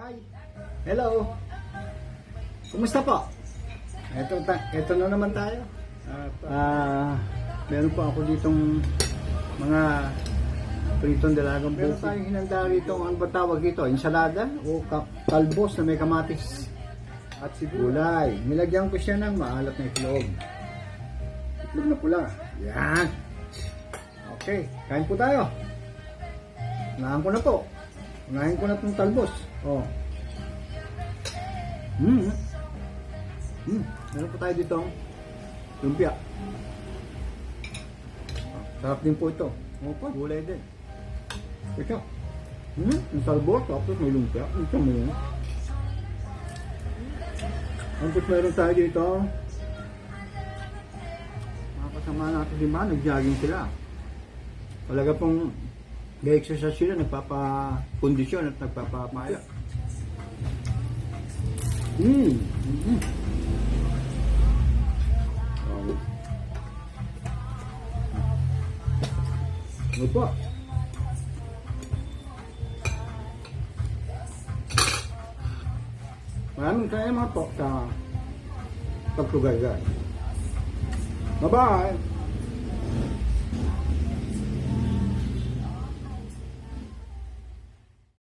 Hi. Hello. Kumusta po? Ito na naman tayo. Meron po ako ditong mga pritong dalagang buko. Meron tayong hinanda rito. Ano ba tawag dito? Ensalada o talbos na may kamatis at gulay. Nilagyan ko siya ng maalat na itlog. Itlog na pula. Yan. Okay. Kain po tayo. Unahan ko na po. Unahin ko na itong talbos. Oh. Meron po tayo dito lumpia. Sarap din po ito. Opo, gulay din. Ito. Yung talbos, tapos may lumpia. Ito mo yun. Tapos meron tayo dito. Mga kasama natin si Ma, nag-jogging sila. Talaga pong nag-exercise sila, nagpapakondisyon at nagpapamaya. Ano po? Maraming kaya mga po sa pagtugay guys. Bye-bye!